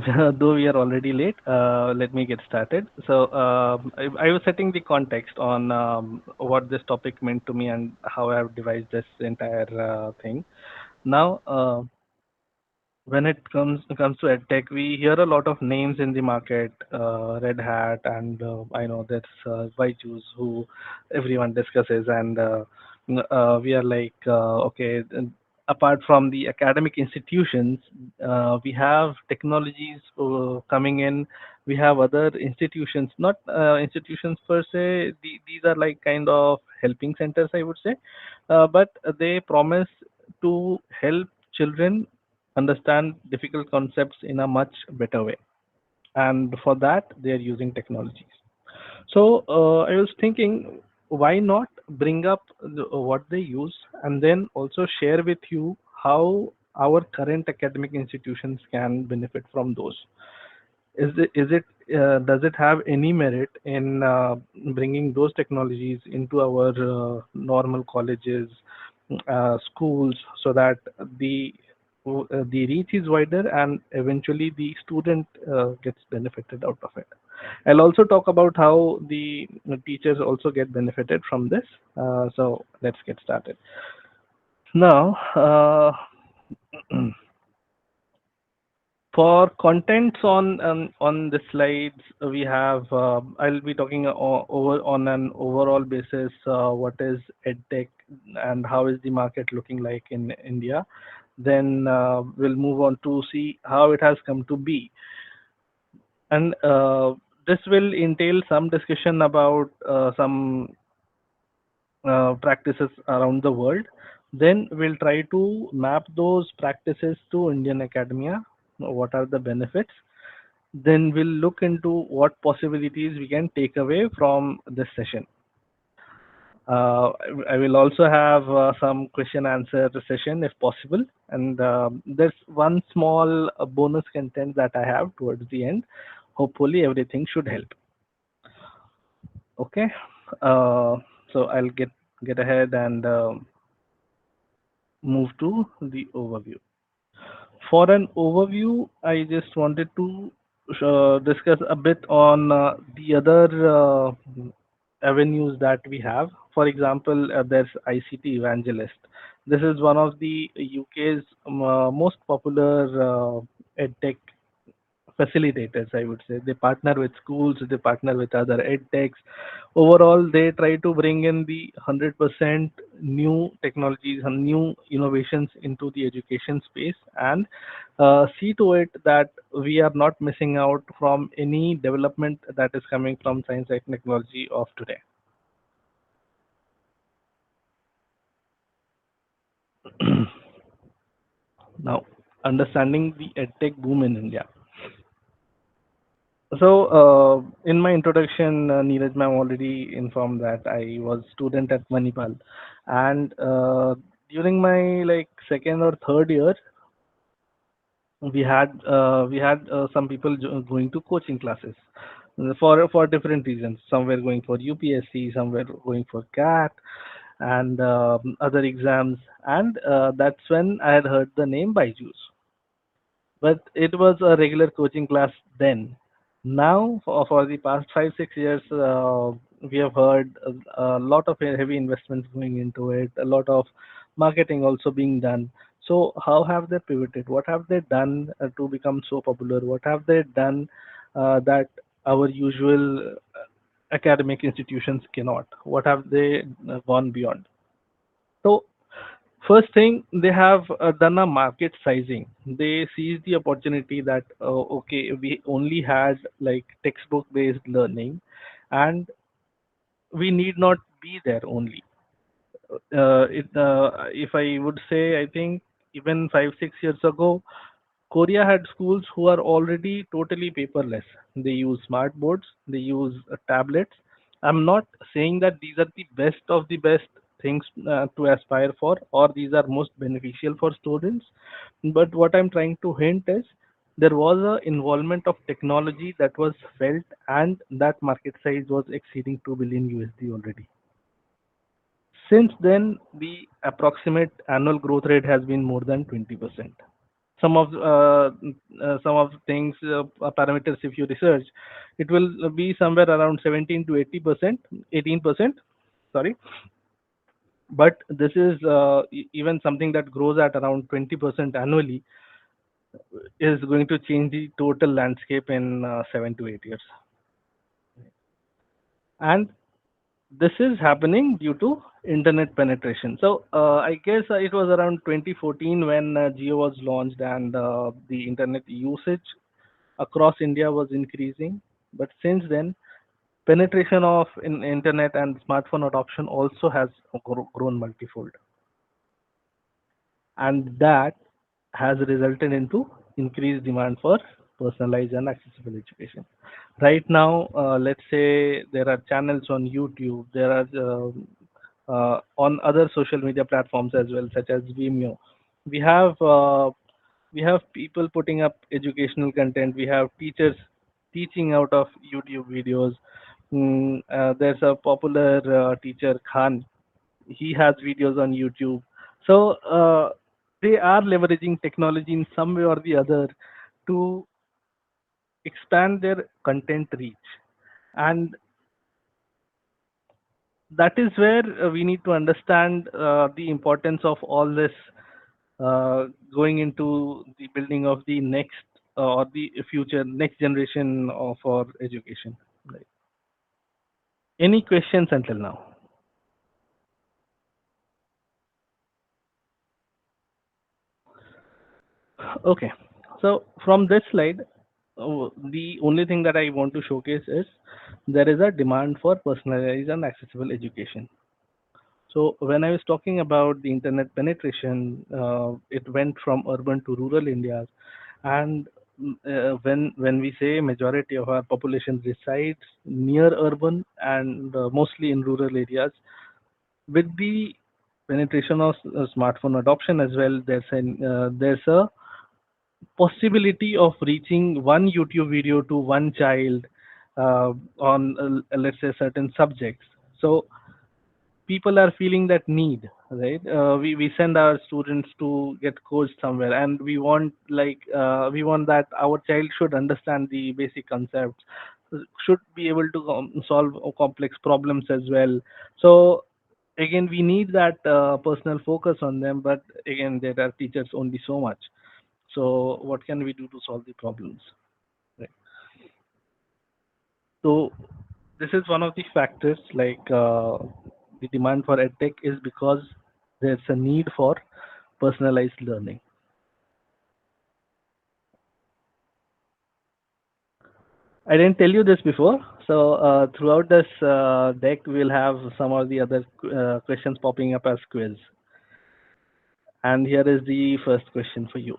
Though we are already late, let me get started. So, I was setting the context on what this topic meant to me and how I have devised this entire thing. Now, when it comes to edtech, we hear a lot of names in the market, Red Hat, and I know there's Byju's who everyone discusses, and we are like, okay. Apart from the academic institutions, we have technologies coming in. We have other institutions, not institutions per se. These are like kind of helping centers, I would say, but they promise to help children understand difficult concepts in a much better way. And for that, they are using technologies. So I was thinking, why not bring up what they use and then also share with you how our current academic institutions can benefit from those. Is it does it have any merit in bringing those technologies into our normal colleges, schools, so that the reach is wider and eventually the student gets benefited out of it. I'll also talk about how the teachers also get benefited from this. So let's get started. Now, for contents on the slides, we have. I'll be talking over on an overall basis. What is edtech and how is the market looking like in India? Then we'll move on to see how it has come to be, and this will entail some discussion about some practices around the world. Then we'll try to map those practices to Indian academia. What are the benefits? Then we'll look into what possibilities we can take away from this session. I will also have some question answer session if possible, and there's one small bonus content that I have towards the end. Hopefully, everything should help. Okay, uh, so I'll get ahead and move to the overview. For an overview, I just wanted to discuss a bit on the other avenues that we have. For example, there's ICT Evangelist. This is one of the UK's most popular edtech facilitators, I would say. They partner with schools, they partner with other edtechs. Overall, they try to bring in the 100% new technologies and new innovations into the education space, and see to it that we are not missing out from any development that is coming from science and technology of today. Now, understanding the edtech boom in India. So, in my introduction, Neeraj ma'am already informed that I was student at Manipal, and during my like second or third year, we had some people going to coaching classes for different reasons. Some were going for UPSC, some were going for CAT, and other exams, and that's when I had heard the name Byju's, but it was a regular coaching class then. Now, for the past 5 6 years, we have heard a lot of heavy investments going into it, a lot of marketing also being done. So, how have they pivoted? What have they done to become so popular? What have they done that our usual academic institutions cannot? What have they gone beyond? So, first thing, they have done a market sizing. They seized the opportunity that, okay, we only had like textbook based learning, and we need not be there only. If I would say, I think even 5 6 years ago, Korea had schools who are already totally paperless. They use smart boards, they use tablets. I'm not saying that these are the best of the best things to aspire for, or these are most beneficial for students. But what I'm trying to hint is there was a involvement of technology that was felt, and that market size was exceeding 2 billion USD already. Since then, the approximate annual growth rate has been more than 20%. some of things parameters, if you research, it will be somewhere around 17 to 80%, 18%, sorry. But this is even something that grows at around 20% annually is going to change the total landscape in 7 to 8 years. And this is happening due to internet penetration. So I guess it was around 2014 when Geo was launched, and the internet usage across India was increasing. But since then, penetration of internet and smartphone adoption also has grown multifold, and that has resulted into increased demand for personalized and accessible education. Right now, let's say there are channels on YouTube, there are on other social media platforms as well, such as Vimeo. We have we have people putting up educational content. We have teachers teaching out of YouTube videos. There's a popular teacher Khan. He has videos on YouTube. So they are leveraging technology in some way or the other to expand their content reach. And that is where we need to understand the importance of all this going into the building of the next or the future next generation of our education. Right. Any questions until now? Okay. So from this slide, the only thing that I want to showcase is there is a demand for personalized and accessible education. So when I was talking about the internet penetration, it went from urban to rural India, and when we say majority of our population resides near urban and mostly in rural areas, with the penetration of smartphone adoption as well, there's a possibility of reaching one YouTube video to one child on let's say certain subjects. So people are feeling that need, right? We send our students to get coached somewhere, and we want that our child should understand the basic concepts, should be able to solve complex problems as well. So again, we need that personal focus on them, but again, there are teachers only so much. So what can we do to solve the problems, right? So this is one of the factors, like the demand for edtech is because there's a need for personalized learning. I didn't tell you this before. So throughout this deck, we'll have some of the other questions popping up as quiz. And here is the first question for you.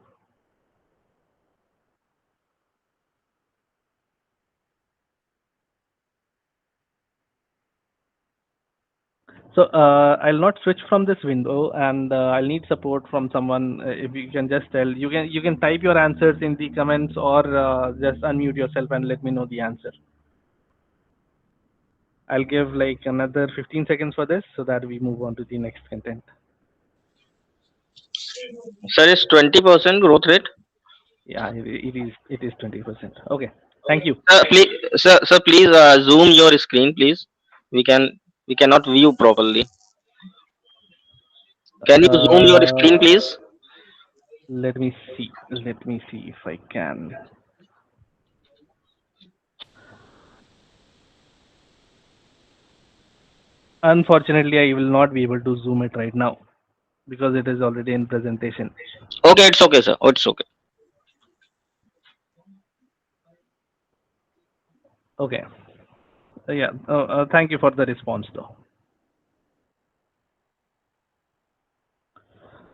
So I'll not switch from this window, and I'll need support from someone. If you can just tell, you can type your answers in the comments, or just unmute yourself and let me know the answer. I'll give like another 15 seconds for this so that we move on to the next content. Sir, it's 20% growth rate. Yeah, it is 20%. Okay, thank you. Sir, please zoom your screen, please. We can we cannot view properly. Can you zoom your screen, Uh, please? let me see. Let me see if I can. Unfortunately, I will not be able to zoom it right now because it is already in presentation. Okay, it's okay, sir. Oh, it's okay. Okay. Yeah. Thank you for the response, though.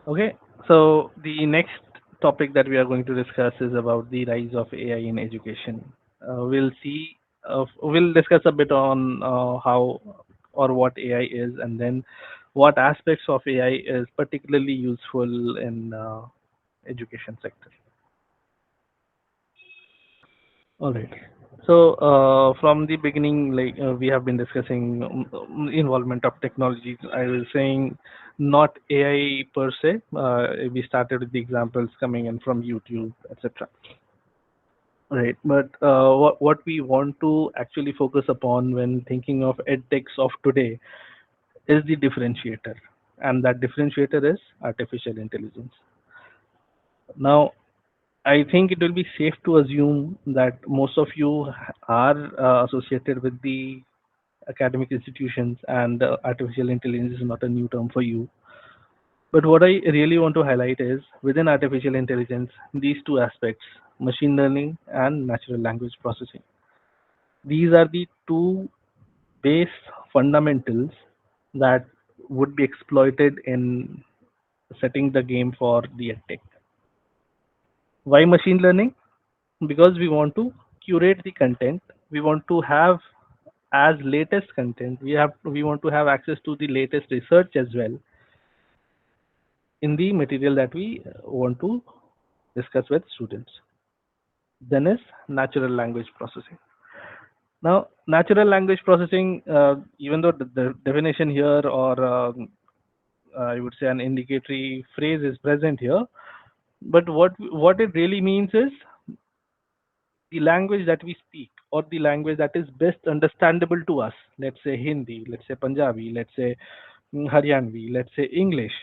Okay. So the next topic that we are going to discuss is about the rise of AI in education. We'll see. We'll discuss a bit on how or what AI is, and then what aspects of AI is particularly useful in education sector. All right. So, from the beginning, we have been discussing involvement of technology. I was saying not AI per se. We started with the examples coming in from YouTube, etc. Right, but what we want to actually focus upon when thinking of edtechs of today is the differentiator, and that differentiator is artificial intelligence. Now, I think it will be safe to assume that most of you are associated with the academic institutions, and artificial intelligence is not a new term for you. But what I really want to highlight is within artificial intelligence, these two aspects, machine learning and natural language processing. These are the two base fundamentals that would be exploited in setting the game for the edtech. Why machine learning? Because we want to curate the content. We want to have as latest content. We want to have access to the latest research as well in the material that we want to discuss with students. Then is natural language processing. Now, natural language processing, even though the definition here, or I would say an indicatory phrase is present here, but what it really means is the language that we speak, or the language that is best understandable to us. Let's say Hindi, let's say Punjabi, let's say Haryanvi, let's say English,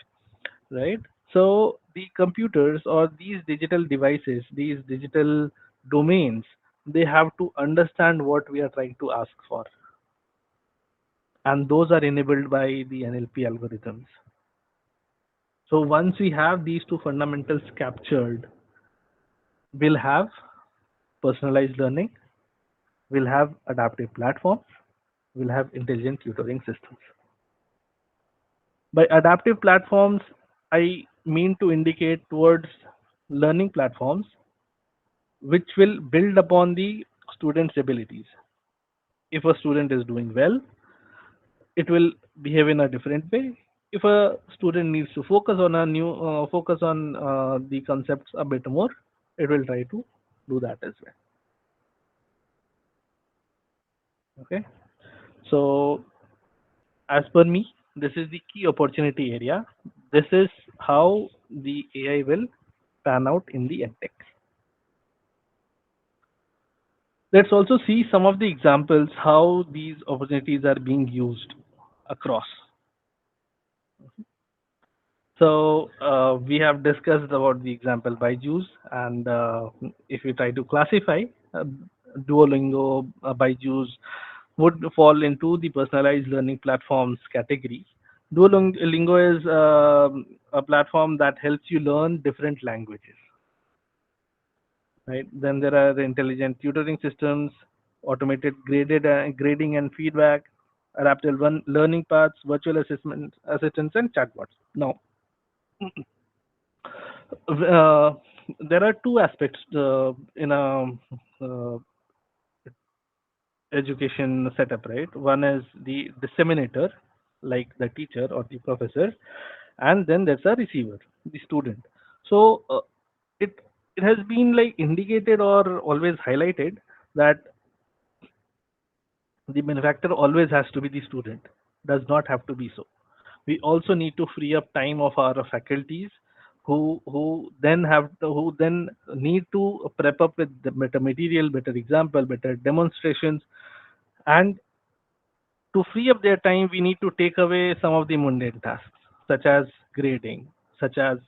right? So the computers or these digital devices, these digital domains, they have to understand what we are trying to ask for, and those are enabled by the NLP algorithms. So once we have these two fundamentals captured, we'll have personalized learning, we'll have adaptive platforms, we'll have intelligent tutoring systems. By adaptive platforms, I mean to indicate towards learning platforms which will build upon the student's abilities. If a student is doing well, it will behave in a different way. If a student needs to focus on the concepts a bit more, it will try to do that as well. Okay. So as per me, this is the key opportunity area. This is how the AI will pan out in the edtech. Let's also see some of the examples how these opportunities are being used across. So we have discussed about the example Byju's, and if we try to classify, uh, Duolingo, Byju's would fall into the personalized learning platforms category. Duolingo is a platform that helps you learn different languages, right? Then there are the intelligent tutoring systems, automated grading and feedback, adaptive learning paths, virtual assistants, and chatbots. Now, uh, there are two aspects in a uh, education setup, right? One is the disseminator, like the teacher or the professor, and then there's a receiver, the student. So it it has been like indicated or always highlighted that the benefactor always has to be the student. Does not have to be so. We also need to free up time of our faculties who then need to prep up with the better material, better example, better demonstrations, and to free up their time, we need to take away some of the mundane tasks, such as grading, such as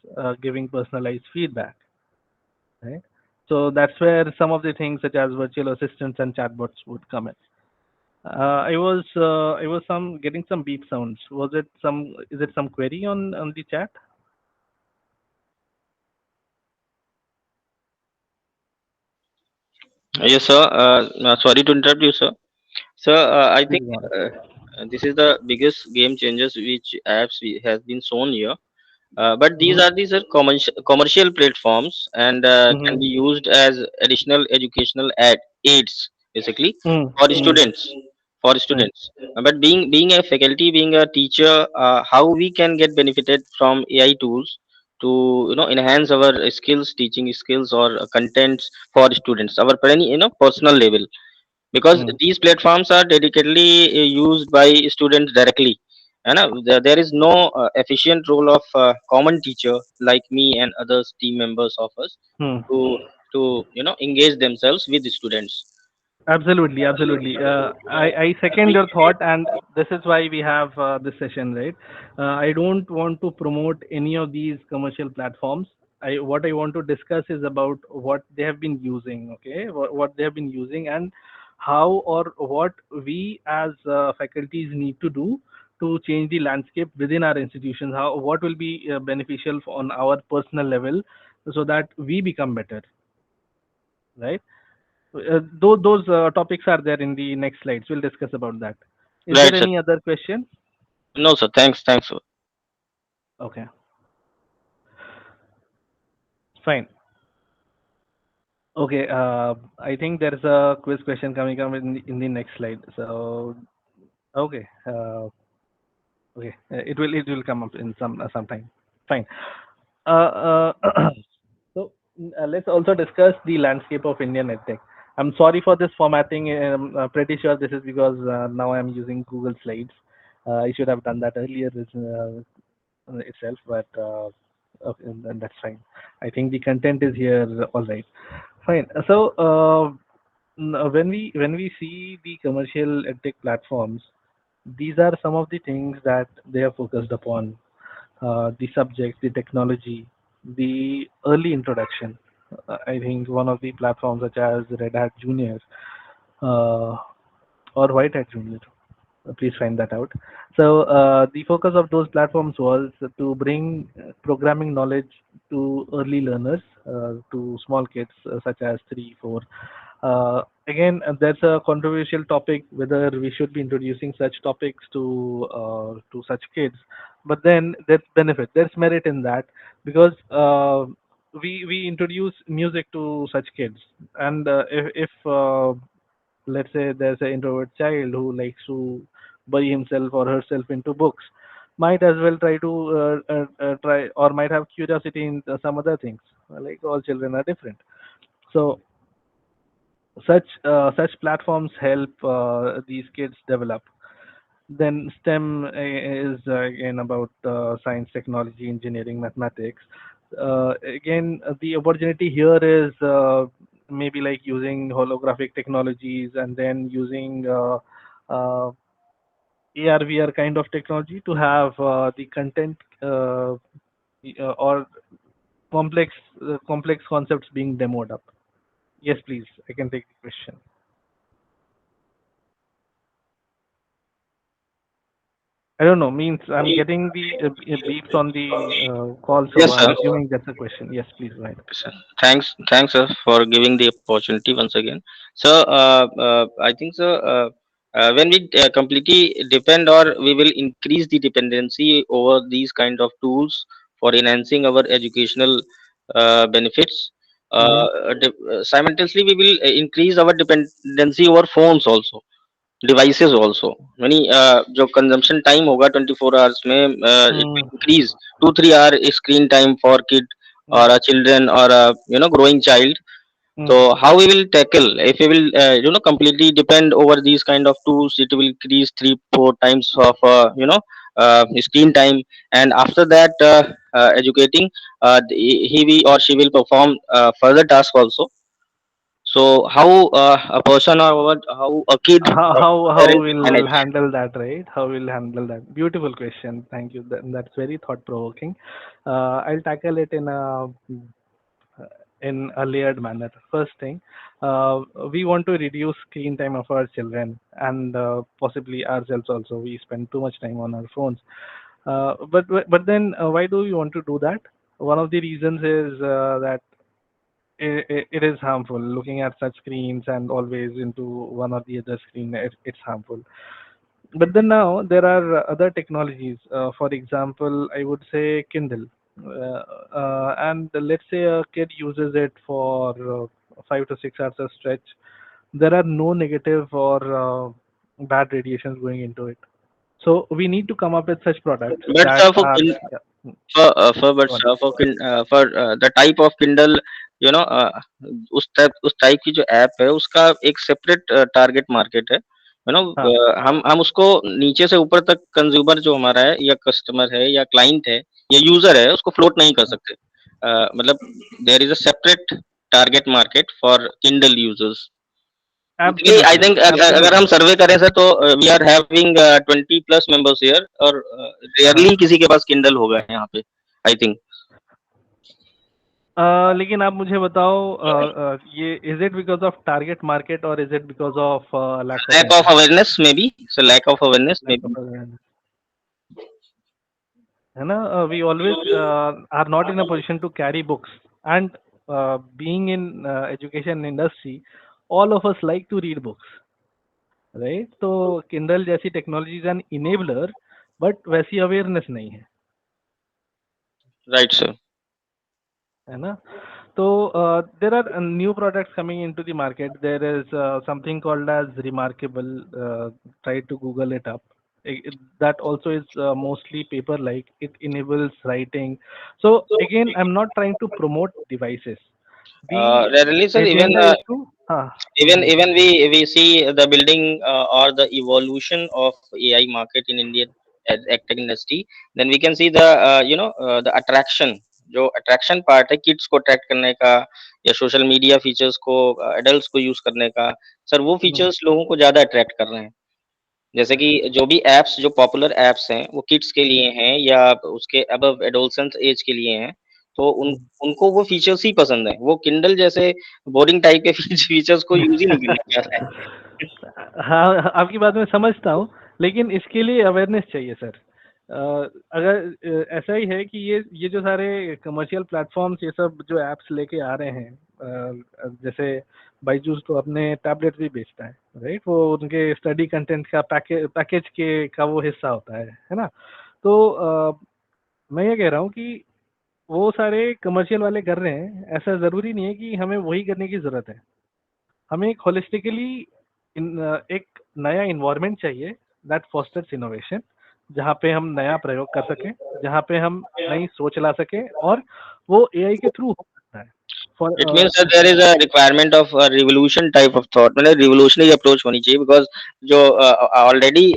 giving personalized feedback, right? So that's where some of the things such as virtual assistants and chatbots would come in. I was some getting some beep sounds. Was it some? Is it some query on the chat? Yes, sir. Sorry to interrupt you, sir. So I think Please go ahead. uh, this is the biggest game changers which has been shown here. But Mm-hmm. these are commercial platforms and can Mm-hmm. be used as additional educational aids, basically for Mm-hmm. students. For Right. students, but being a faculty, being a teacher, how we can get benefited from AI tools to enhance our skills, teaching skills or contents for students, our personal level. because Hmm. these platforms are dedicatedly used by students directly. And there is no efficient role of common teacher like me and others team members of us Hmm. to engage themselves with the students. Absolutely, absolutely. I second your thought, and this is why we have this session, right? I don't want to promote any of these commercial platforms. What I want to discuss is about what they have been using, okay? What they have been using, and how or what we as faculties need to do to change the landscape within our institutions. How what will be beneficial on our personal level, so that we become better, right? Those topics are there in the next slides. We'll discuss about that. Is there Right, sir. any other question? No, sir. Thanks, sir. Okay, fine. Okay, I think there's a quiz question coming up in the next slide. So, okay, okay, it will come up in some time. Fine. Uh, so let's also discuss the landscape of Indian edtech. I'm sorry for this formatting. I'm pretty sure this is because now I'm using Google Slides. I should have done that earlier. Itself, but okay, then that's fine. I think the content is here, all right. Fine. So when we see the commercial edtech platforms, these are some of the things that they are focused upon: the subject, the technology, the early introduction. I think one of the platforms such as Red Hat Junior uh, or White Hat Junior, please find that out. So the focus of those platforms was to bring programming knowledge to early learners, to small kids such as 3, 4. Again, that's a controversial topic whether we should be introducing such topics to such kids. But then there's benefit, there's merit in that, because we introduce music to such kids, and if let's say there's an introvert child who likes to bury himself or herself into books, might as well try to try, or might have curiosity in some other things. Like, all children are different. So such platforms help these kids develop. Then STEM is again about science, technology, engineering, mathematics. Again, the opportunity here is maybe like using holographic technologies, and then using AR, VR kind of technology to have the content or complex concepts being demoed up. Yes, please. I can take the question. I don't know. Means I'm getting the beeps on the call, so Yes, I'm sir. assuming that's a question. Yes, please go ahead. Sir. Thanks, sir, for giving the opportunity once again. So, I think so. When we completely depend, or we will increase the dependency over these kind of tools for enhancing our educational benefits. Mm-hmm. Simultaneously, we will increase our dependency over phones also, devices also. Many जो consumption time होगा 24 hours में, it will increase 2 3 hour screen time for kid or a children or a growing child. So how we will tackle if we will completely depend over these kind of tools? It will increase 3 4 times of screen time, and after that educating, he or she will perform further task also. So how a person, or how a kid or How parent will will manage? handle that, right? How will handle that? Beautiful question. Thank you. That's very thought provoking. I'll tackle it in a layered manner. First thing, we want to reduce screen time of our children, and possibly ourselves also. We spend too much time on our phones. But then why do we want to do that? One of the reasons is that it is harmful. Looking at such screens and always into one or the other screen, it's harmful. But then now there are other technologies. For example, I would say Kindle. And let's say a kid uses it for 5 to 6 hours a stretch. There are no negative or bad radiations going into it. So we need to come up with such products But that for are, kin- yeah, for but go on. for the type of Kindle, you know उस type की जो app है उसका एक separate target market है, हाँ हम उसको नीचे से ऊपर तक कंज्यूमर जो हमारा है या कस्टमर है या क्लाइंट है या यूजर है उसको फ्लोट नहीं कर सकते। मतलब there is a separate target market for Kindle users. Basically I absolutely think अगर हम एब्सोल्युटली। सर्वे करें सर तो we are having 20 plus members here, और हाँ रेयरली किसी के पास किंडल होगा यहाँ पे, आई थिंक। लेकिन आप मुझे बताओ, ये is it because of target market और is it because of lack of lack of interest? Awareness maybe, so lack of awareness may lack be. Of awareness, है ना? We always are not in a position to carry books and being in education industry, all of us like to read books, right? तो Kindle जैसी technology is an enabler, but वैसी awareness नहीं right sir. है ना? So there are new products coming into the market. There is something called as Remarkable. Try to Google it up. That also is mostly paper-like. It enables writing. So again, I'm not trying to promote devices. The Rarely sir, even agenda is to, even even we see the building or the evolution of AI market in Indian tech industry, then we can see the the attraction, जो attraction part है kids को attract करने का या social media features को adults को use करने का, सर वो features लोगों को ज्यादा attract कर रहे हैं। जैसे कि जो भी एप्स, जो पॉपुलर एप्स हैं वो किड्स के लिए हैं या उसके अबव एडोलसेंट एज के लिए हैं, तो उनको वो फीचर्स ही पसंद है, वो किंडल जैसे बोरिंग टाइप के फीचर्स को यूज ही नहीं करना चाह रहा है। हाँ, आपकी बात मैं समझता हूँ, लेकिन इसके लिए अवेयरनेस चाहिए सर। अगर ऐसा ही है कि ये जो सारे कमर्शियल प्लेटफॉर्म्स, ये सब जो एप्स लेके आ रहे हैं, जैसे बायजूस तो अपने टैबलेट भी बेचता है, राइट? वो उनके स्टडी कंटेंट का पैकेज के का वो हिस्सा होता है ना? तो मैं ये कह रहा हूँ कि वो सारे कमर्शियल वाले कर रहे हैं, ऐसा ज़रूरी नहीं है कि हमें वही करने की ज़रूरत है। हमें एक होलिस्टिकली एक नया इन्वायरमेंट चाहिए दैट फॉस्टर्स इनोवेशन, जहाँ पे हम नया प्रयोग कर सकें, जहाँ पे हम नई सोच ला सकें, और वो एआई के थ्रू हो सकता है। It means for their is a requirement of revolution type of thought, मतलब रिवोल्यूशनरी अप्रोच होनी चाहिए, बिकॉज जो ऑलरेडी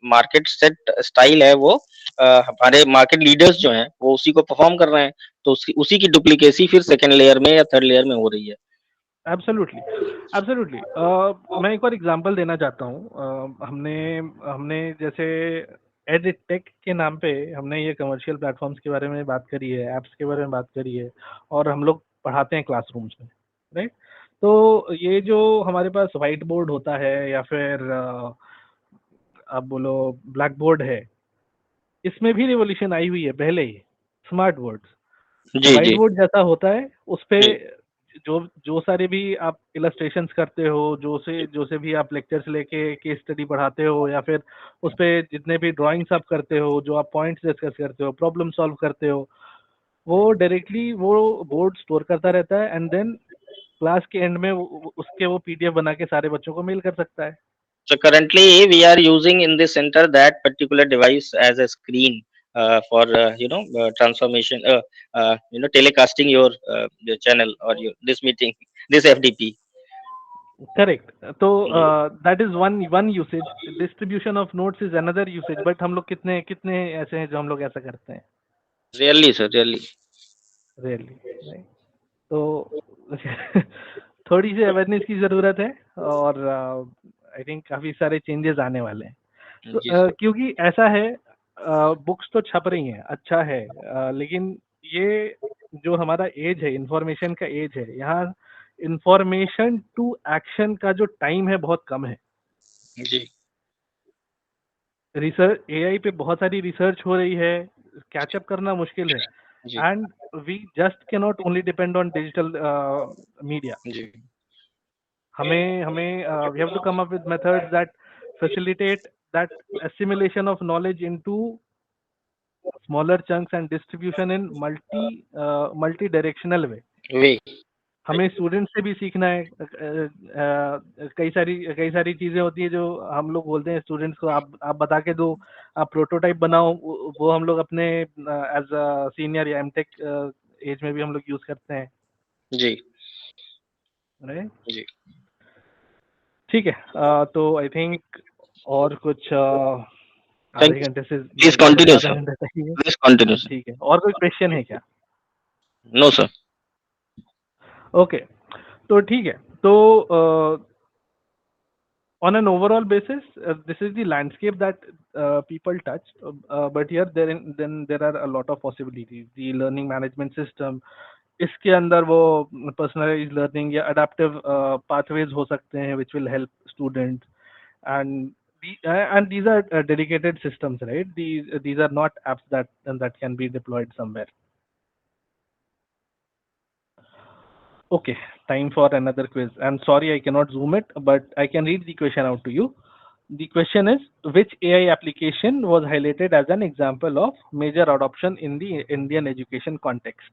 मार्केट सेट स्टाइल है वो हमारे मार्केट लीडर्स जो हैं वो उसी को परफॉर्म कर रहे हैं, तो उसी की डुप्लीकेसी फिर सेकंड लेयर में या थर्ड लेयर में हो रही है। Absolutely, absolutely. मैं एक और एग्जांपल देना चाहता हूँ। हमने हमने जैसे एडटेक के नाम पे हमने ये कमर्शियल प्लेटफॉर्म्स के बारे में बात करी है, ऐप्स के बारे में बात करी है, और हम लोग पढ़ाते हैं क्लासरूम्स में, राइट? तो ये जो हमारे पास व्हाइट बोर्ड होता है, या फिर आप बोलो ब्लैक बोर्ड है, इसमें भी रिवॉल्यूशन आई हुई है पहले ही, स्मार्ट बोर्ड्स। जी व्हाइट जी बोर्ड जैसा होता है, उस पे जी। जो जो सारे भी आप इलस्ट्रेशंस करते हो, जो से भी आप लेक्चर्स लेके केस स्टडी पढ़ाते हो, या फिर उस पे जितने भी ड्राइंग्स आप करते हो, जो आप पॉइंट्स डिस्कस करते हो, प्रॉब्लम सॉल्व करते हो, वो डायरेक्टली वो बोर्ड स्टोर करता रहता है, एंड देन क्लास के एंड में उसके वो पीडीएफ बना के सारे बच्चों को मेल कर सकता है। So currently we are using in this center that particular device as a screen for transformation, telecasting your channel or your this meeting, this FDP. Correct. तो that is one one usage. Distribution of notes is another usage, but हम लोग कितने कितने ऐसे हैं जो हम लोग ऐसा करते हैं? Really, sir, really. Rarely, right? तो थोड़ी सी अवेयरनेस की ज़रूरत है, और आई थिंक काफ़ी सारे चेंजेस आने वाले हैं। तो जी सर। क्योंकि ऐसा है, बुक्स तो छप रही हैं, अच्छा है, लेकिन ये जो हमारा एज है, इंफॉर्मेशन का एज है, यहाँ इंफॉर्मेशन टू एक्शन का जो टाइम है बहुत कम है। जी रिसर्च, एआई पे बहुत सारी रिसर्च हो रही है, कैचअप करना मुश्किल है, जी and we just can not only depend on digital media. जी। हमें हमें we have to come up with methods that facilitate that assimilation of knowledge into smaller chunks and distribution in multi directional way. वे हमें student से भी सीखना है। कई सारी चीजें होती है जो हम लोग बोलते हैं स्टूडेंट्स को, आप बता के दो, आप प्रोटोटाइप बनाओ, वो हम लोग अपने एज अ सीनियर या एमटेक एज में भी हम लोग यूज करते हैं। जी, राइट? जी। ठीक है। तो आई थिंक और कुछ थैंक आधे यू। घंटे से प्लीज लगभग कंटिन्यू आधा सर। घंटे तक ही है। Please continue sir. ठीक है, और कोई क्वेश्चन है क्या? No sir. ओके, तो ठीक है। तो on an overall basis, this is the landscape that people touch. But here, then there are a lot of possibilities. The learning management system, इसके अंदर वो personalized learning या adaptive pathways हो सकते हैं, which will help students. And and these are dedicated systems, right? These are not apps that can be deployed somewhere. Okay, time for another quiz. I'm sorry I cannot zoom it, but I can read the question out to you. The question is, which AI application was highlighted as an example of major adoption in the Indian education context?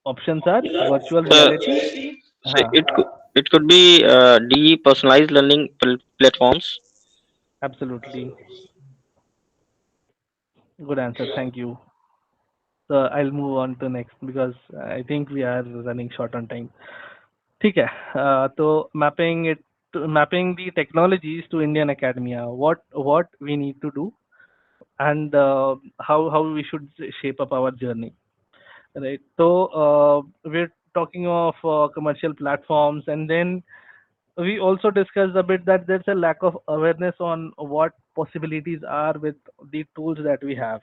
Options are virtual reality. So Huh, it could be depersonalized learning platforms. absolutely. Good answer. Thank you. So I'll move on to next because I think we are running short on time. ठीक है। तो mapping the technologies to Indian academia. What we need to do and how we should shape up our journey, right? So we're talking of commercial platforms, and then we also discussed a bit that there's a lack of awareness on what possibilities are with the tools that we have.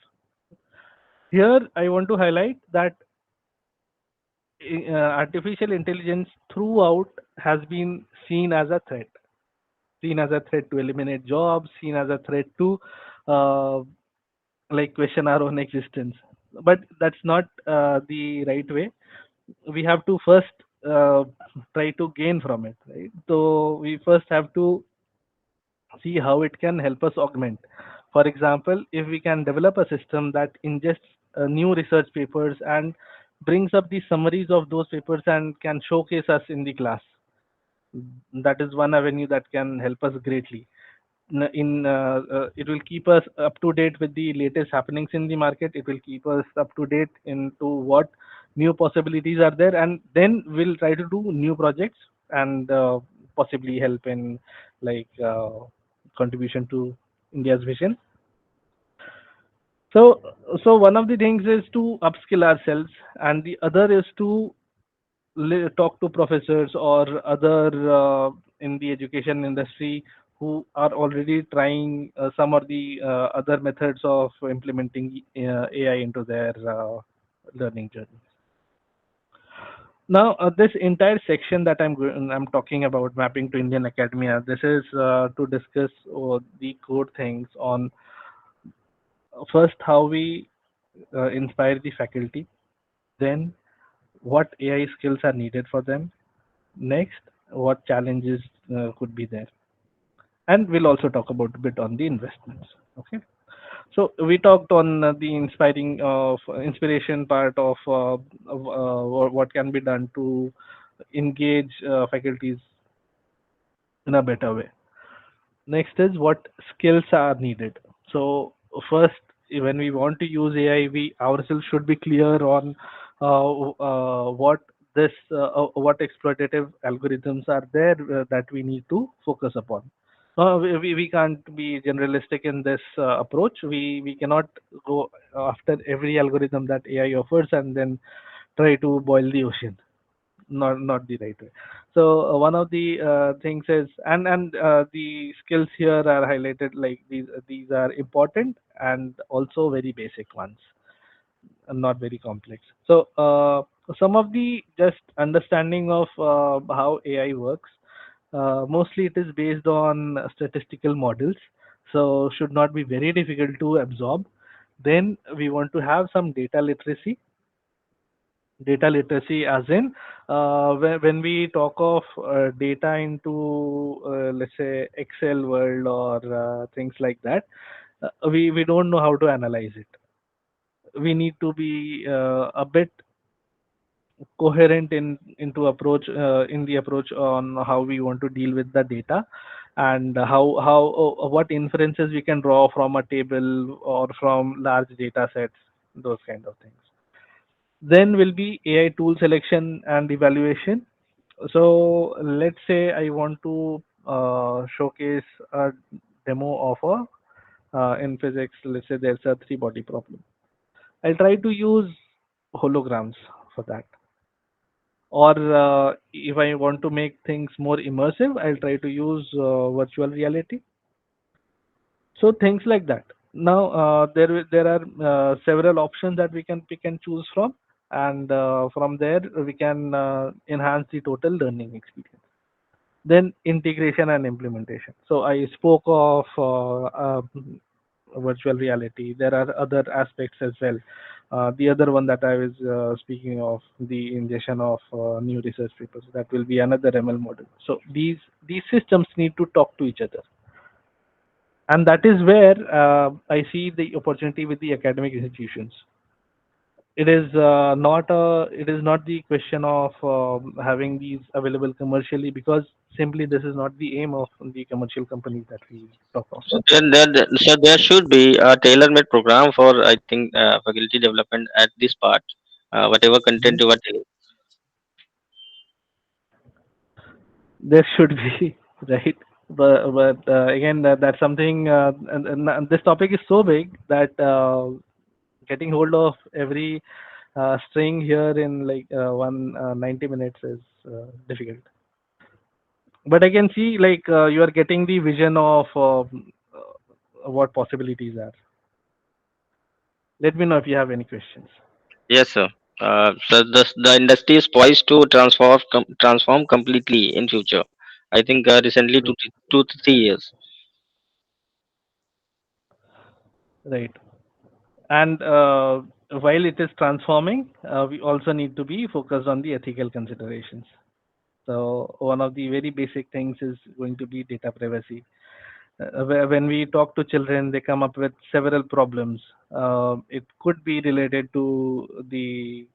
Here I want to highlight that artificial intelligence throughout has been seen as a threat to eliminate jobs, seen as a threat to uh, like question our own existence. But that's not the right way. We have to first uh, try to gain from it, right? So we first have to see how it can help us augment. For example, if we can develop a system that ingests new research papers and brings up the summaries of those papers and can showcase us in the class, that is one avenue that can help us greatly. It will keep us up to date with the latest happenings in the market. It will keep us up to date into what new possibilities are there, and then we'll try to do new projects and possibly help in like contribution to India's vision. So one of the things is to upskill ourselves, and the other is to talk to professors or other in the education industry who are already trying some of the other methods of implementing AI into their learning journey. Now, this entire section that I'm talking about mapping to Indian academia, this is to discuss the core things on first how we inspire the faculty, then what AI skills are needed for them, next, what challenges could be there? And we'll also talk about a bit on the investments. Okay. So we talked on the inspiration part of what can be done to engage faculties in a better way. Next is what skills are needed. So first, when we want to use AI, we ourselves should be clear on what exploitative algorithms are there that we need to focus upon. We can't be generalistic in this approach. We cannot go after every algorithm that AI offers and then try to boil the ocean. Not the right way. So one of the things is, and the skills here are highlighted, like these are important and also very basic ones and not very complex. So some of the just understanding of how AI works, mostly it is based on statistical models, so should not be very difficult to absorb. Then we want to have some data literacy as in when we talk of data into let's say Excel world or things like that, we don't know how to analyze it. We need to be a bit coherent in the approach on how we want to deal with the data. and what inferences we can draw from a table or from large data sets, those kind of things. Then will be AI tool selection and evaluation. So let's say I want to showcase a demo of a in physics. Let's say there's a three body problem. I'll try to use holograms for that. Or if I want to make things more immersive, I'll try to use virtual reality. So things like that. Now there are several options that we can pick and choose from, and from there we can enhance the total learning experience. Then integration and implementation. So I spoke of virtual reality. There are other aspects as well. The other one that I was speaking of, the ingestion of new research papers, that will be another ML model. So these systems need to talk to each other, and that is where I see the opportunity with the academic institutions. It is not the question of having these available commercially, because simply this is not the aim of the commercial companies that we talk of. So there should be a tailor-made program for, I think, faculty development at this part. Whatever content Mhm. you are telling. There should be right, but again, that's something. And this topic is so big that getting hold of every string here in like 90 minutes is difficult. But I can see like you are getting the vision of what possibilities are. Let me know if you have any questions. Yes, sir. So the industry is poised to transform completely in future. I think recently True. 2 to 3 years. Right. And while it is transforming, we also need to be focused on the ethical considerations. So one of the very basic things is going to be data privacy. When we talk to children, they come up with several problems. It could be related to the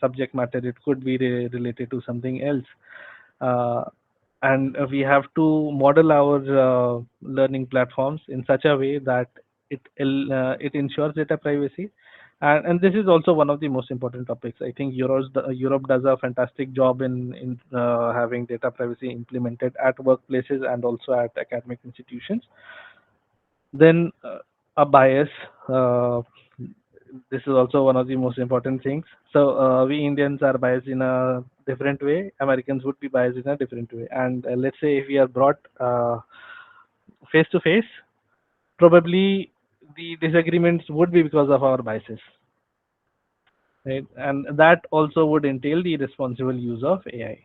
subject matter, it could be related to something else. Uh, and we have to model our learning platforms in such a way that it ensures data privacy. And this is also one of the most important topics. I think Europe does a fantastic job in having data privacy implemented at workplaces and also at academic institutions. Then a bias. Uh, this is also one of the most important things. So we Indians are biased in a different way. Americans would be biased in a different way. And let's say if we are brought face to face, probably the disagreements would be because of our biases, right? And that also would entail the responsible use of AI.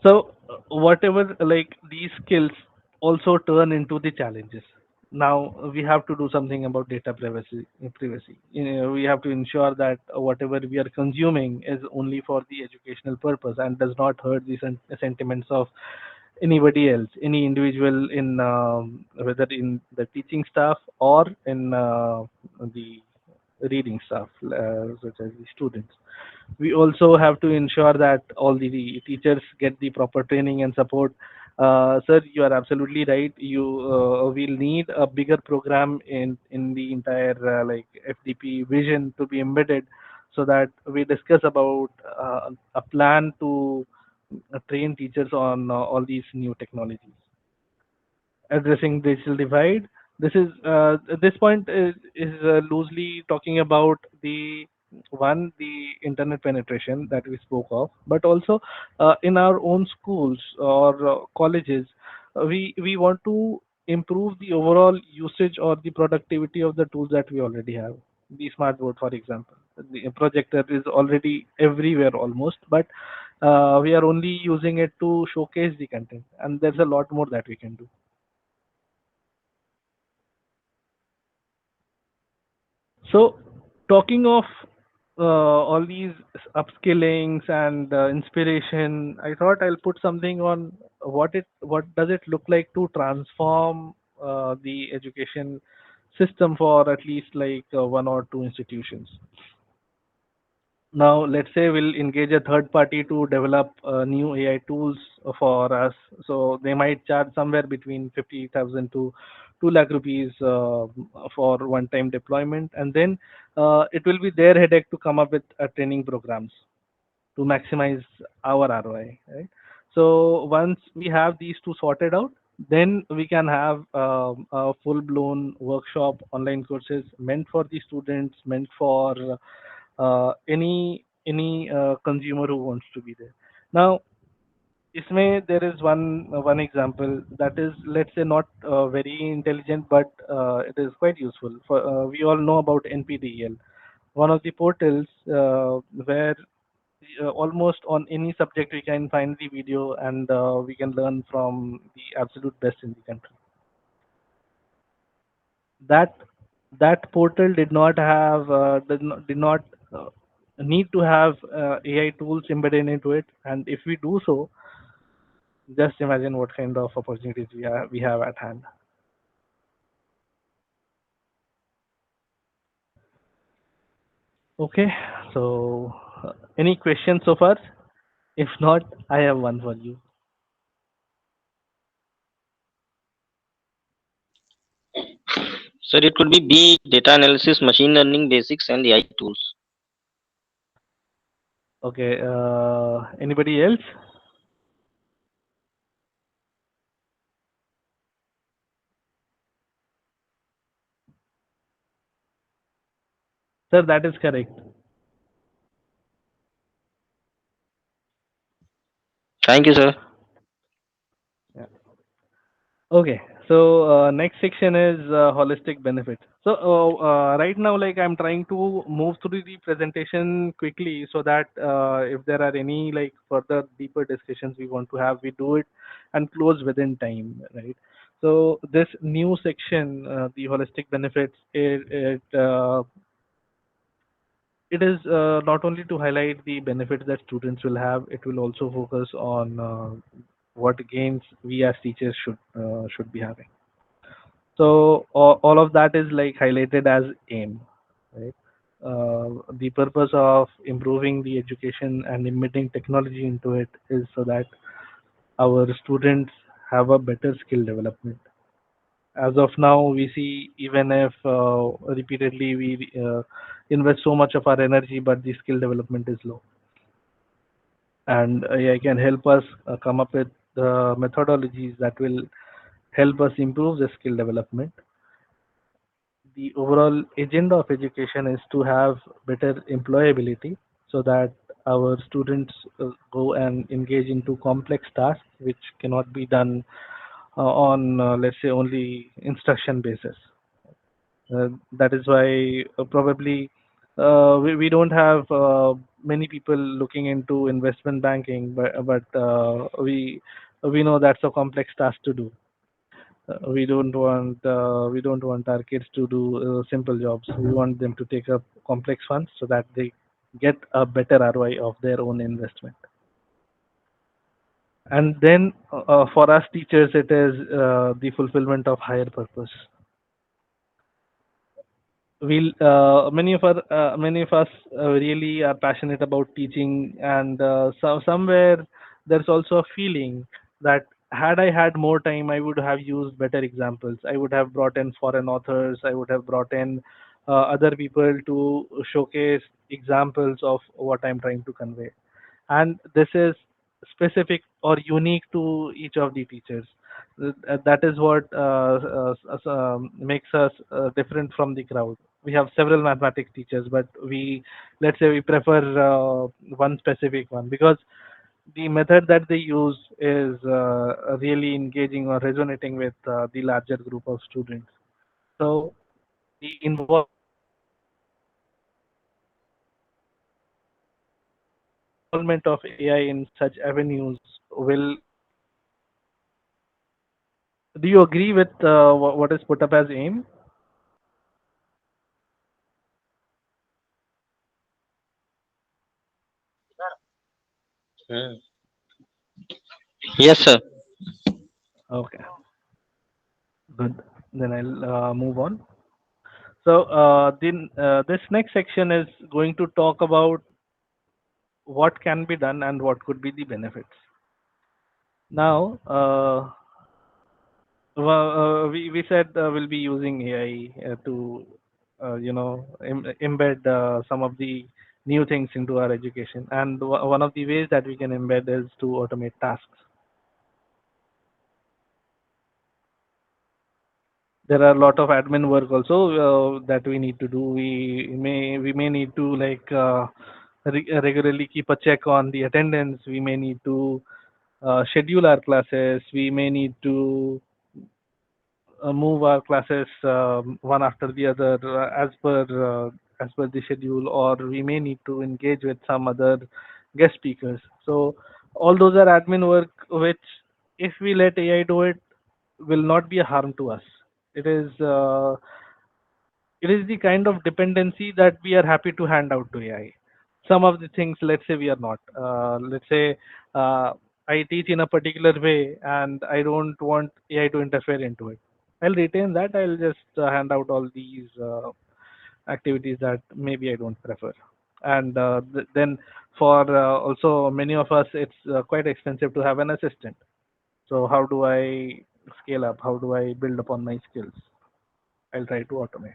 So whatever, like, these skills also turn into the challenges. Now we have to do something about data privacy. We have to ensure that whatever we are consuming is only for the educational purpose and does not hurt the sentiments of anybody else, any individual, in whether in the teaching staff or in the reading staff, such as the students. We also have to ensure that all the teachers get the proper training and support. Sir, you are absolutely right. You will need a bigger program in the entire like FDP vision to be embedded, so that we discuss about a plan to train teachers on all these new technologies. Addressing digital divide. This point is loosely talking about the internet penetration that we spoke of, but also in our own schools or colleges, we want to improve the overall usage or the productivity of the tools that we already have. The smart board, for example, the projector is already everywhere almost, but we are only using it to showcase the content, and there's a lot more that we can do. So, talking of all these upskillings and inspiration, I thought I'll put something on what does it look like to transform the education system for at least like one or two institutions. Now, let's say we'll engage a third party to develop new AI tools for us. So they might charge somewhere between 50,000 to 2 lakh rupees for one-time deployment, and then it will be their headache to come up with training programs to maximize our ROI, right? So once we have these two sorted out, then we can have a full-blown workshop, online courses meant for the students, meant for any consumer who wants to be there. Now, इसमें there is one example that is, let's say, not very intelligent, but it is quite useful. For we all know about NPDEL, one of the portals where almost on any subject we can find the video, and we can learn from the absolute best in the country. That that portal did not need to have AI tools embedded into it, and if we do so, just imagine what kind of opportunities we have at hand. Okay, so any questions so far? If not, I have one for you. Sir, it could be big data analysis, machine learning basics, and AI tools. Okay, anybody else? Sir, that is correct. Thank you, sir. Yeah. Okay, so next section is holistic benefits. So right now, like, I'm trying to move through the presentation quickly so that if there are any like further deeper discussions we want to have, we do it and close within time, right? So this new section, the holistic benefits, it is not only to highlight the benefits that students will have, it will also focus on what gains we as teachers should be having. So all of that is like highlighted as aim, right? The purpose of improving the education and embedding technology into it is so that our students have a better skill development. As of now, we see, even if repeatedly we invest so much of our energy, but the skill development is low. And AI can help us come up with methodologies that will help us improve the skill development. The overall agenda of education is to have better employability so that our students go and engage into complex tasks which cannot be done on, let's say, only instruction basis. That is why probably we don't have many people looking into investment banking, but we know that's a complex task to do. We don't want our kids to do simple jobs. We want them to take up complex ones so that they get a better ROI of their own investment. And then for us teachers, it is the fulfillment of higher purpose. Many of us really are passionate about teaching, and somewhere there's also a feeling that had I had more time, I would have used better examples. I would have brought in foreign authors. I would have brought in other people to showcase examples of what I'm trying to convey. And this is specific or unique to each of the teachers. That is what makes us different from the crowd. We have several mathematics teachers, but let's say we prefer one specific one because the method that they use is really engaging or resonating with the larger group of students. So the involvement of AI in such avenues will do you agree with what is put up as aim? Hmm. Yes, sir. Okay, good. Then I'll move on. So then this next section is going to talk about. what can be done and what could be the benefits. Now, we said we'll be using AI to embed some of the new things into our education, and one of the ways that we can embed is to automate tasks. There are a lot of admin work also that we need to do. We may need to like regularly keep a check on the attendance. We may need to schedule our classes. We may need to move our classes one after the other as per the schedule, or we may need to engage with some other guest speakers. So all those are admin work, which if we let AI do it, will not be a harm to us. It is the kind of dependency that we are happy to hand out to AI. Some of the things, let's say we are not. Let's say I teach in a particular way, and I don't want AI to interfere into it. I'll retain that. I'll just hand out all these activities that maybe I don't prefer. And then for also many of us, it's quite expensive to have an assistant. So how do I scale up? How do I build upon my skills? I'll try to automate.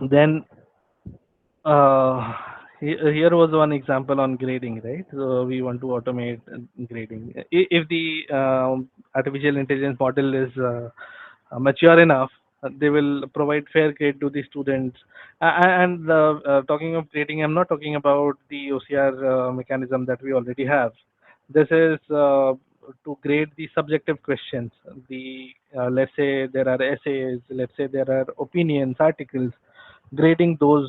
Then here was one example on grading, right? So we want to automate grading. If the artificial intelligence model is mature enough, they will provide fair grade to the students. And talking of grading, I'm not talking about the OCR mechanism that we already have. This is to grade the subjective questions. The let's say there are essays, let's say there are opinions, articles. Grading those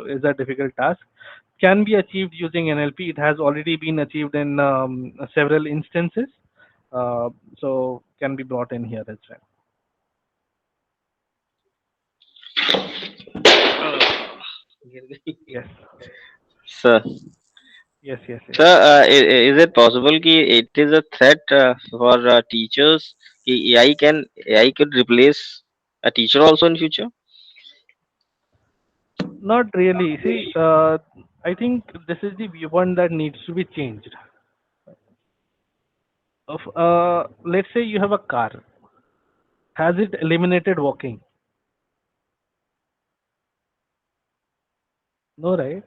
is a difficult task. Can be achieved using NLP. It has already been achieved in several instances, uh, so can be brought in here as well. Yes, Sir, yes, yes, yes. sir, is it possible कि it is a threat for teachers कि AI could replace a teacher also in future? Not really. See, I think this is the viewpoint that needs to be changed. Of let's say you have a car. Has it eliminated walking? No, right?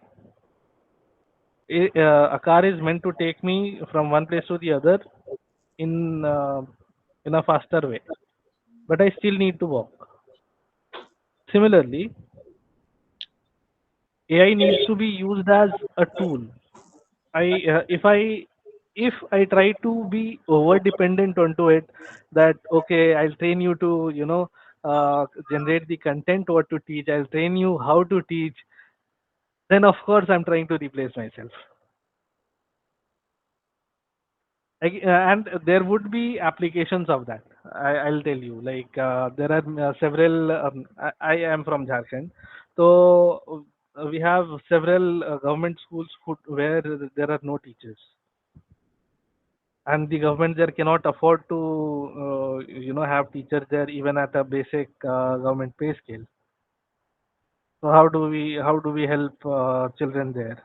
A car is meant to take me from one place to the other in in a faster way, but I still need to walk. Similarly, AI needs to be used as a tool. I uh, if i if i try to be over dependent onto it, that okay, I'll train you to generate the content what to teach, I'll train you how to teach, then of course I'm trying to replace myself. And there would be applications of that. I'll tell you. Like there are several. I am from Jharkhand, so we have several government schools where there are no teachers, and the government there cannot afford to, have teachers there even at a basic government pay scale. So how do we help children there?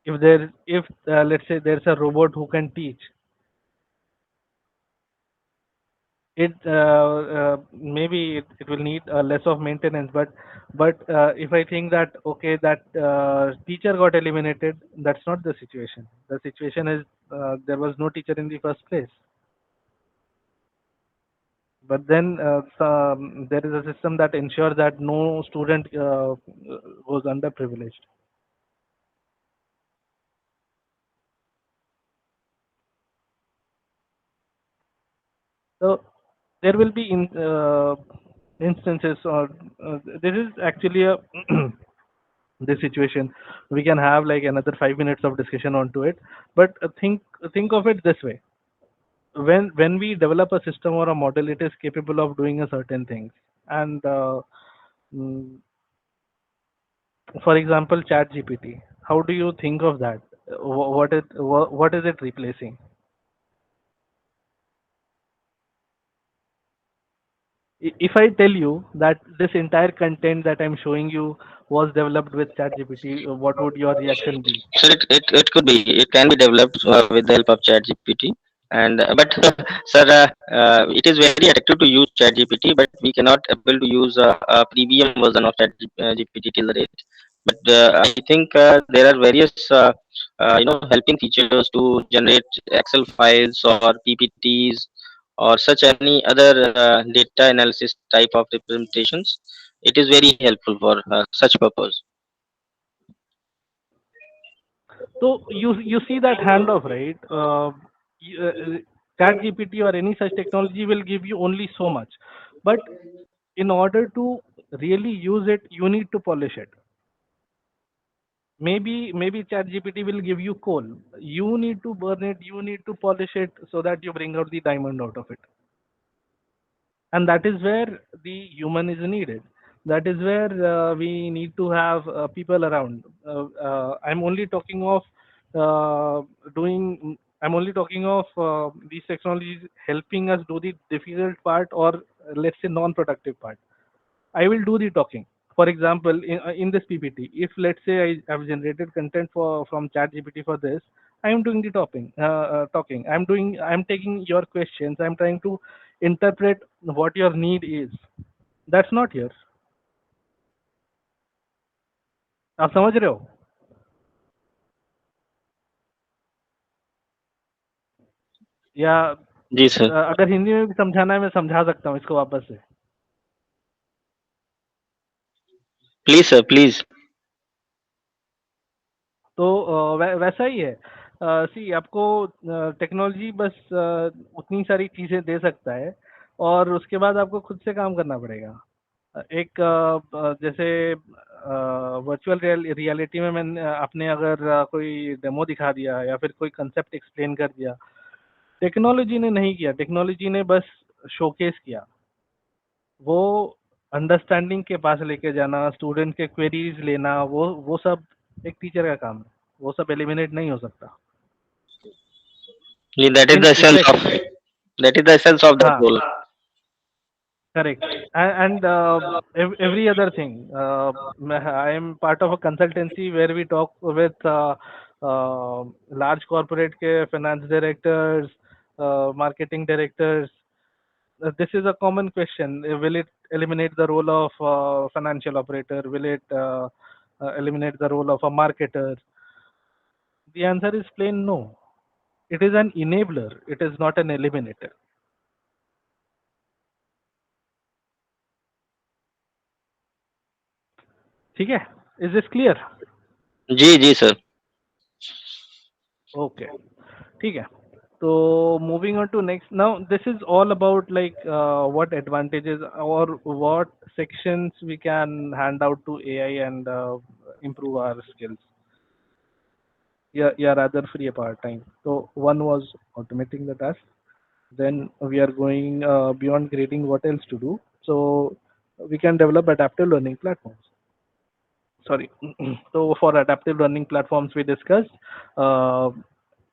If let's say there's a robot who can teach, maybe it will need less of maintenance, but if I think that okay, that teacher got eliminated, that's not the situation. The situation is there was no teacher in the first place, but then there is a system that ensures that no student goes underprivileged. So there will be instances, or this is actually a this situation. We can have like another 5 minutes of discussion onto it, but think of it this way. When we develop a system or a model, it is capable of doing a certain things. And mm, for example, chat gpt, how do you think of that? What is it replacing? If I tell you that this entire content that I'm showing you was developed with ChatGPT, what would your reaction be? So it could be, it can be developed with the help of ChatGPT. And but sir, it is very attractive to use ChatGPT, but we cannot able to use a premium version of ChatGPT till the date. But I think there are various helping features to generate Excel files or PPTs or such any other data analysis type of representations. It is very helpful for such purpose. So you see that handoff, right? ChatGPT or any such technology will give you only so much, but in order to really use it, you need to polish it. Maybe ChatGPT will give you coal. You need to burn it. You need to polish it so that you bring out the diamond out of it. And that is where the human is needed. That is where we need to have people around. I'm only talking of I'm only talking of these technologies helping us do the difficult part, or let's say non-productive part. I will do the talking. For example, in this PPT, if let's say I have generated content from ChatGPT for this, I am doing the talking. I'm taking your questions. I'm trying to interpret what your need is. That's not here. आप समझ रहे हो? या जी sir, अगर हिंदी में भी समझाना है मैं समझा सकता हूँ इसको वापस से. Please sir, please. तो वैसा ही है. सी आपको टेक्नोलॉजी बस उतनी सारी चीज़ें दे सकता है, और उसके बाद आपको खुद से काम करना पड़ेगा. एक जैसे वर्चुअल रियलिटी में मैंने आपने अगर कोई डेमो दिखा दिया या फिर कोई कंसेप्ट एक्सप्लेन कर दिया, टेक्नोलॉजी ने नहीं किया, टेक्नोलॉजी ने बस शोकेस किया. वो अंडरस्टैंडिंग के पास लेके जाना, स्टूडेंट के क्वेरीज लेना, वो सब एक टीचर का काम है. वो सब एलिमिनेट नहीं हो सकता. That is the in essence effect. Of, that is the essence of that हाँ, role. correct. And every other thing. I am part of a consultancy where we talk with large corporate ke finance directors, marketing directors. This is a common question. Will it eliminate the role of financial operator? Will it eliminate the role of a marketer? The answer is plain no. It is an enabler. It is not an eliminator. ठीक है? Is this clear? जी जी sir. Okay. ठीक है. So moving on to next. Now this is all about like what advantages or what sections we can hand out to AI and improve our skills. Yeah, yeah, rather free up our time. So one was automating the task. Then we are going beyond grading. What else to do? So we can develop adaptive learning platforms. Sorry. So for adaptive learning platforms, we discussed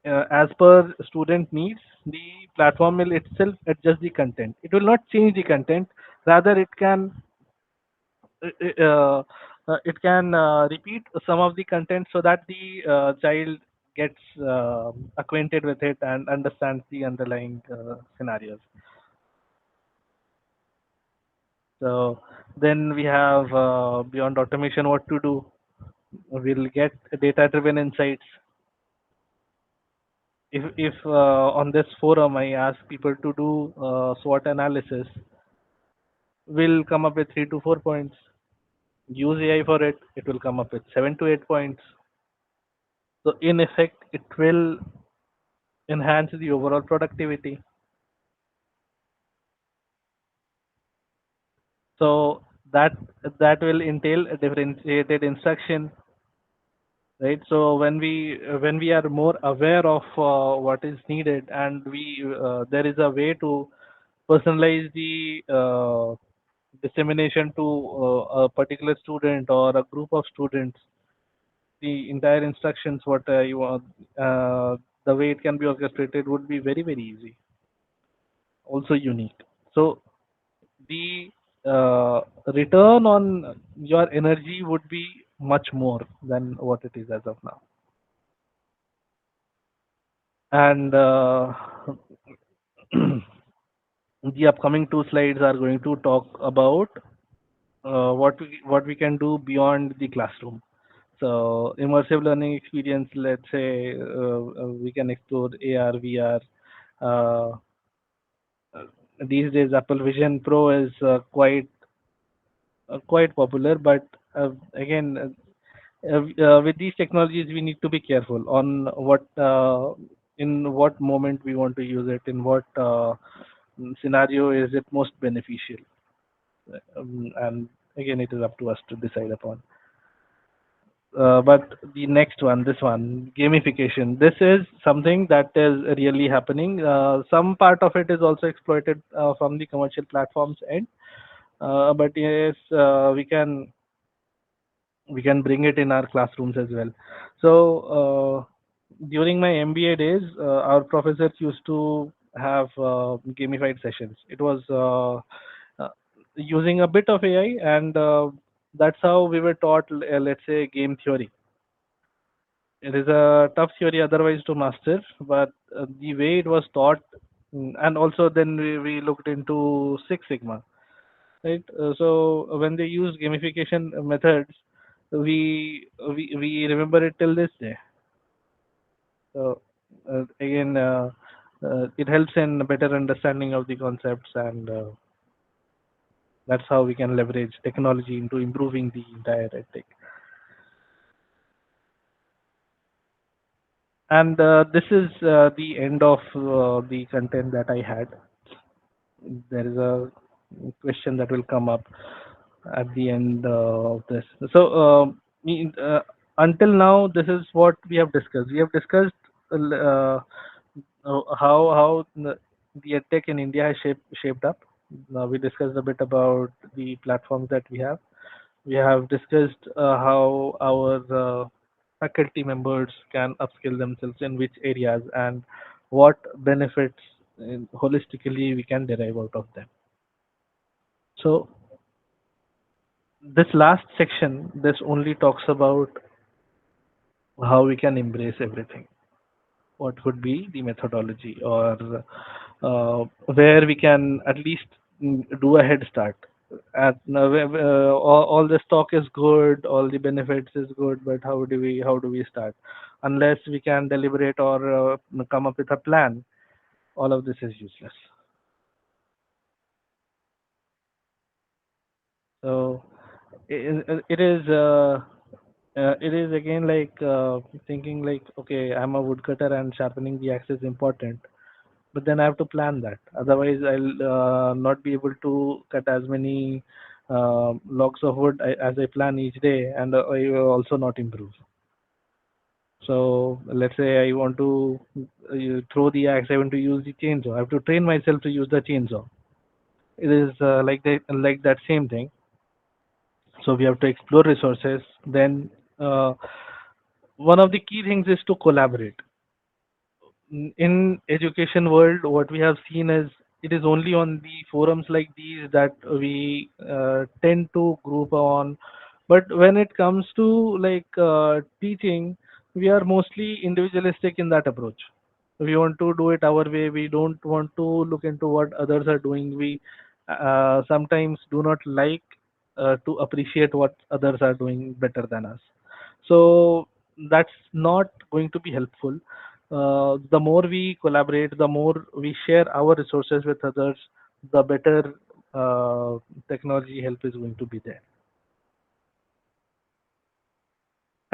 as per student needs, the platform will itself adjust the content. It will not change the content. Rather, uh, uh, it can repeat some of the content so that the child gets acquainted with it and understands the underlying scenarios. So then we have beyond automation, what to do. We'll get data-driven insights. If on this forum I ask people to do SWOT analysis, we'll come up with 3 to 4 points. Use AI for it, it will come up with 7 to 8 points. So in effect, it will enhance the overall productivity. So that will entail a differentiated instruction, right? So when we are more aware of what is needed, and we there is a way to personalize the dissemination to a particular student or a group of students, the entire instructions what you want, the way it can be orchestrated would be very very easy, also unique. So the return on your energy would be much more than what it is as of now. And the upcoming two slides are going to talk about what we can do beyond the classroom. So immersive learning experience, let's say we can explore AR, VR. Uh, these days, Apple Vision Pro is quite popular, but again, with these technologies, we need to be careful on in what moment we want to use it, in what scenario is it most beneficial, and again, it is up to us to decide upon. But the next one, this one, gamification. This is something that is really happening. Some part of it is also exploited from the commercial platforms end, but yes, we can bring it in our classrooms as well. So during my MBA days, our professors used to have gamified sessions. It was using a bit of AI, and that's how we were taught, let's say, game theory. It is a tough theory otherwise to master, but the way it was taught, and also then we looked into Six Sigma, right? So when they use gamification methods, we remember it till this day. So again, it helps in better understanding of the concepts, and that's how we can leverage technology into improving the entire ethic. And this is the end of the content that I had. There is a question that will come up at the end of this. So, until now, this is what we have discussed. We have discussed how the edtech in India has shaped up. We discussed a bit about the platforms that we have. We have discussed how our faculty members can upskill themselves in which areas, and what benefits holistically we can derive out of them. So this last section, this only talks about how we can embrace everything. What could be the methodology, or where we can at least do a head start. All this talk is good, all the benefits is good, but how do we start? Unless we can deliberate or come up with a plan, all of this is useless. So it is again like thinking like, okay, I'm a woodcutter and sharpening the axe is important, but then I have to plan that. Otherwise, I'll not be able to cut as many logs of wood as I plan each day, and I will also not improve. So let's say I want to throw the axe, I want to use the chainsaw. I have to train myself to use the chainsaw. It is like that same thing. So we have to explore resources. Then one of the key things is to collaborate. In education world, what we have seen is it is only on the forums like these that we tend to group on. But when it comes to like teaching, we are mostly individualistic in that approach. We want to do it our way. We don't want to look into what others are doing. We sometimes do not like to appreciate what others are doing better than us. So that's not going to be helpful. The more we collaborate, the more we share our resources with others, the better technology help is going to be there.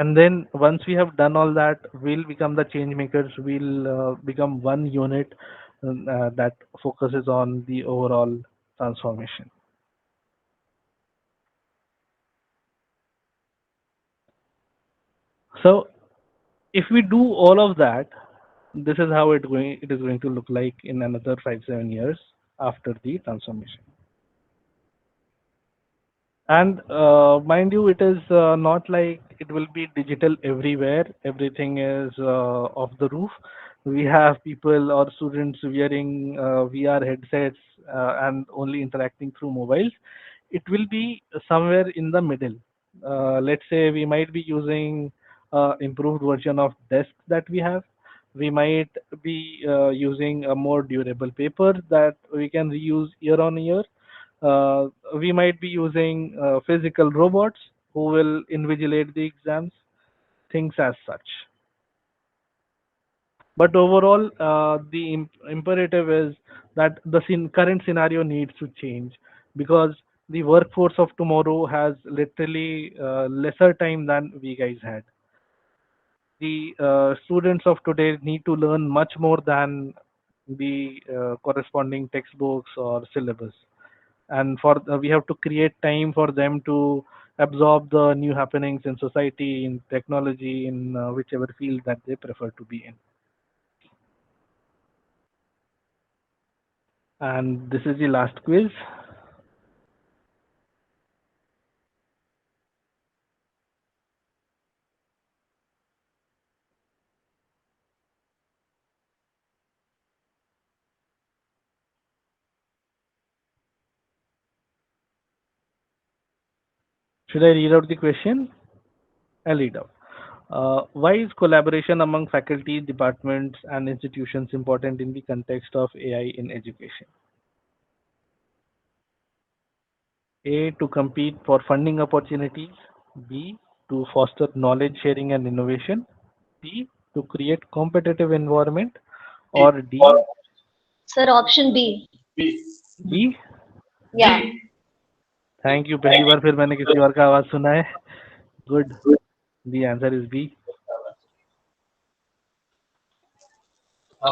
And then once we have done all that, we'll become the change makers. We'll become one unit that focuses on the overall transformation. So if we do all of that, this is how it is going to look like in another 5-7 years after the transformation. And mind you, it is not like it will be digital everywhere. Everything is off the roof. We have people or students wearing VR headsets and only interacting through mobiles. It will be somewhere in the middle. Let's say we might be using improved version of desks that we have. We might be using a more durable paper that we can reuse year on year. We might be using physical robots who will invigilate the exams, things as such. But overall, the imperative is that the current scenario needs to change, because the workforce of tomorrow has literally lesser time than we guys had. The students of today need to learn much more than the corresponding textbooks or syllabus, and for we have to create time for them to absorb the new happenings in society, in technology, in whichever field that they prefer to be in. And this is the last quiz. Should I read out the question? I'll read out. Why is collaboration among faculty, departments, and institutions important in the context of AI in education? A, to compete for funding opportunities. B, to foster knowledge sharing and innovation. C, to create competitive environment. Or D, Sir, option B. B. Yeah. Thank you, पहली बार फिर मैंने किसी और का आवाज सुना है. Good. The answer is B.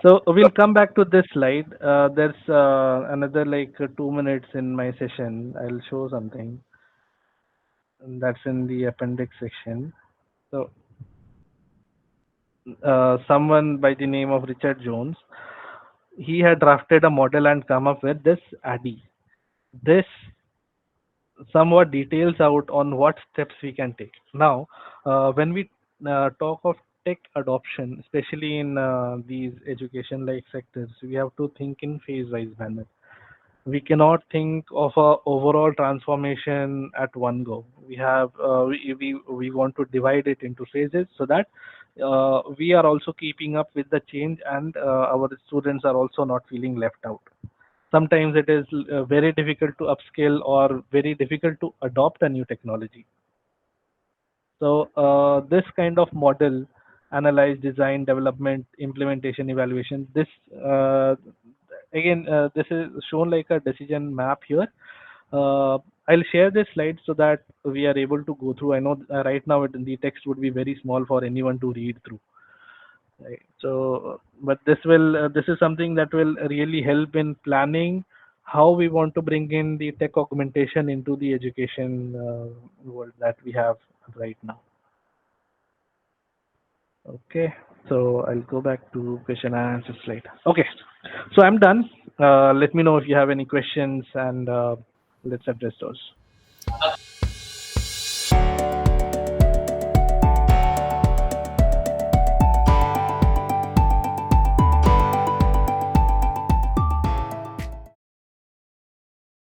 So we'll come back to this slide. There's another like 2 minutes in my session. I'll show something, and that's in the appendix section. So someone by the name of Richard Jones, he had drafted a model and come up with this ADDIE. This somewhat details out on what steps we can take. Now, when we talk of tech adoption, especially in these education-like sectors, we have to think in phase-wise manner. We cannot think of a overall transformation at one go. We want to divide it into phases so that we are also keeping up with the change, and our students are also not feeling left out. Sometimes it is very difficult to upskill or very difficult to adopt a new technology. So this kind of model, analyze, design, development, implementation, evaluation, this again this is shown like a decision map here. I'll share this slide so that we are able to go through. I know right now the text would be very small for anyone to read through. Right. So, but this is something that will really help in planning how we want to bring in the tech augmentation into the education world that we have right now. Okay. So I'll go back to question and answer slide. Okay. So I'm done. Let me know if you have any questions, and let's address those.